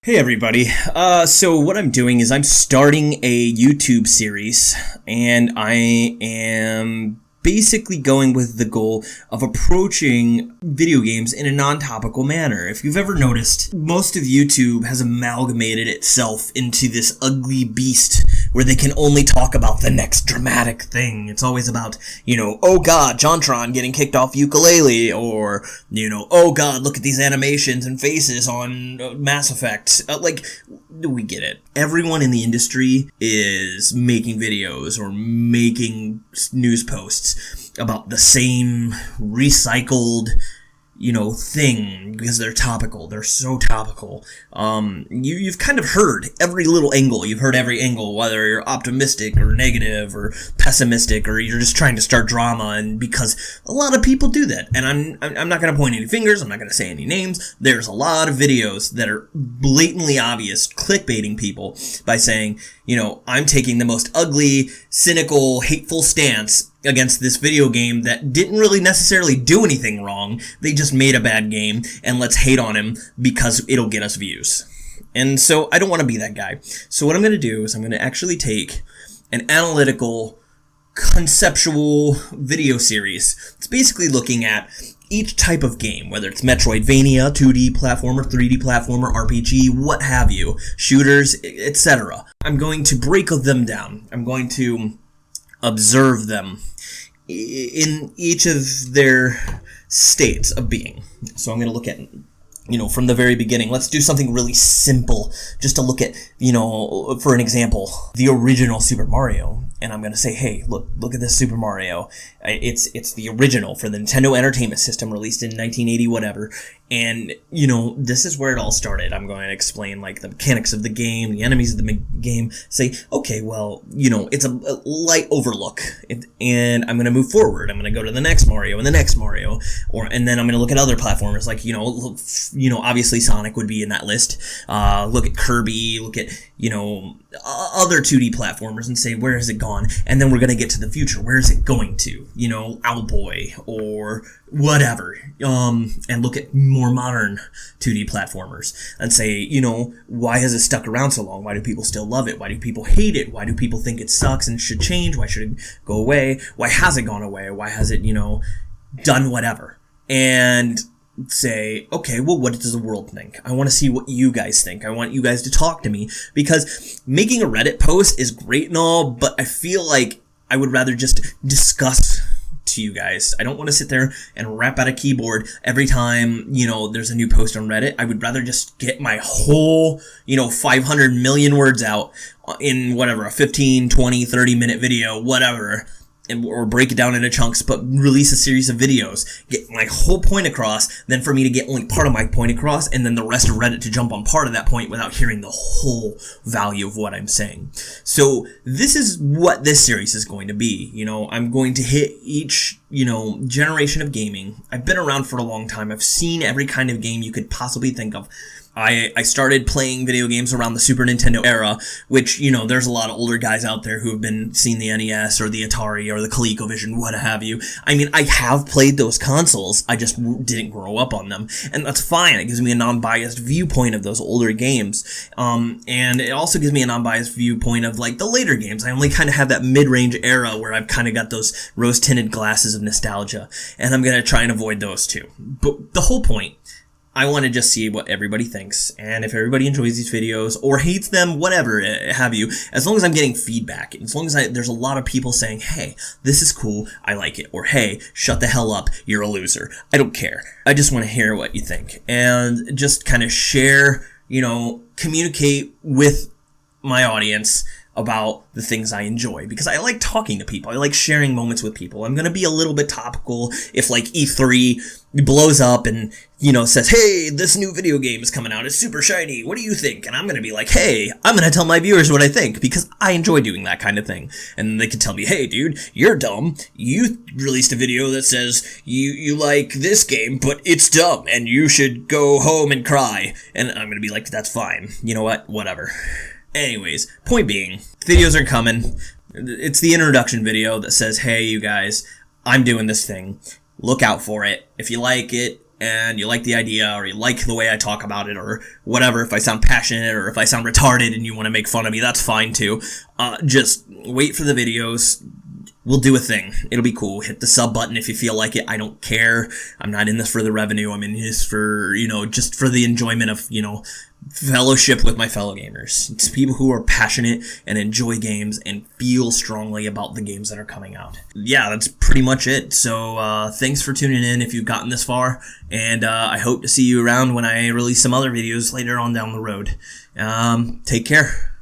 Hey everybody, so what I'm doing is I'm starting a YouTube series, and I am basically going with the goal of approaching video games in a non-topical manner. If you've ever noticed, most of YouTube has amalgamated itself into this ugly beast where they can only talk about the next dramatic thing. It's always about, oh god, JonTron getting kicked off ukulele, or, oh god, look at these animations and faces on Mass Effect. We get it. Everyone in the industry is making videos or making news posts about the same recycled, thing, because they're topical. They're so topical. You've kind of heard every little angle. You've heard every angle, whether you're optimistic or negative or pessimistic, or you're just trying to start drama, and because a lot of people do that. And I'm not going to point any fingers. I'm not going to say any names. There's a lot of videos that are blatantly obvious clickbaiting people by saying, I'm taking the most ugly, cynical, hateful stance against this video game that didn't really necessarily do anything wrong. They just made a bad game, and let's hate on him because it'll get us views. And so I don't want to be that guy. So what I'm going to do is I'm going to actually take an analytical, conceptual video series. It's basically looking at each type of game, whether it's Metroidvania, 2D platformer, 3D platformer, RPG, what have you, shooters, etc. I'm going to break them down. I'm going to observe them in each of their states of being. So I'm going to look at, from the very beginning. Let's do something really simple, just to look at, for an example, the original Super Mario. And I'm going to say, hey, look at this Super Mario. It's the original for the Nintendo Entertainment System, released in 1980, whatever. And, this is where it all started. I'm going to explain, the mechanics of the game, the enemies of the game. Say, okay, well, it's a light overlook. And I'm going to move forward. I'm going to go to the next Mario and the next Mario. And then I'm going to look at other platformers, obviously Sonic would be in that list. Look at Kirby, look at, other 2D platformers, and say, where has it gone? And then we're going to get to the future. Where is it going to? Owlboy or whatever. And look at more modern 2D platformers and say, why has it stuck around so long? Why do people still love it? Why do people hate it? Why do people think it sucks and should change? Why should it go away? Why has it gone away? Why has it, done whatever? And say, okay, well, what does the world think? I want to see what you guys think. I want you guys to talk to me, because making a Reddit post is great and all, but I feel like I would rather just discuss to you guys. I don't want to sit there and rap out a keyboard every time, there's a new post on Reddit. I would rather just get my whole, 500 million words out in whatever, a 15, 20, 30-minute video, whatever, or break it down into chunks, but release a series of videos, get my whole point across, then for me to get only part of my point across, and then the rest of Reddit to jump on part of that point without hearing the whole value of what I'm saying. So this is what this series is going to be. I'm going to hit each, generation of gaming. I've been around for a long time. I've seen every kind of game you could possibly think of. I started playing video games around the Super Nintendo era, which, there's a lot of older guys out there who have been seeing the NES or the Atari or the ColecoVision, what have you. I mean, I have played those consoles. I just didn't grow up on them. And that's fine. It gives me a non-biased viewpoint of those older games. And it also gives me a non-biased viewpoint of, the later games. I only kind of have that mid-range era where I've kind of got those rose-tinted glasses of nostalgia. And I'm going to try and avoid those too. But the whole point, I want to just see what everybody thinks, and if everybody enjoys these videos, or hates them, whatever have you, as long as I'm getting feedback, as long as there's a lot of people saying, hey, this is cool, I like it, or hey, shut the hell up, you're a loser. I don't care. I just want to hear what you think, and just kind of share, communicate with my audience about the things I enjoy, because I like talking to people. I like sharing moments with people. I'm going to be a little bit topical if E3 blows up and, says, hey, this new video game is coming out. It's super shiny. What do you think? And I'm going to be like, hey, I'm going to tell my viewers what I think, because I enjoy doing that kind of thing. And they can tell me, hey, dude, you're dumb. You released a video that says you like this game, but it's dumb and you should go home and cry. And I'm going to be like, that's fine. You know what? Whatever. Anyways, point being, videos are coming. It's the introduction video that says, hey, you guys, I'm doing this thing. Look out for it. If you like it, and you like the idea, or you like the way I talk about it, or whatever, if I sound passionate, or if I sound retarded and you want to make fun of me, that's fine too. Just wait for the videos. We'll do a thing. It'll be cool. Hit the sub button if you feel like it. I don't care. I'm not in this for the revenue. I'm in this for, just for the enjoyment of, fellowship with my fellow gamers. It's people who are passionate and enjoy games and feel strongly about the games that are coming out. Yeah, that's pretty much it. So thanks for tuning in if you've gotten this far, and I hope to see you around when I release some other videos later on down the road. Take care.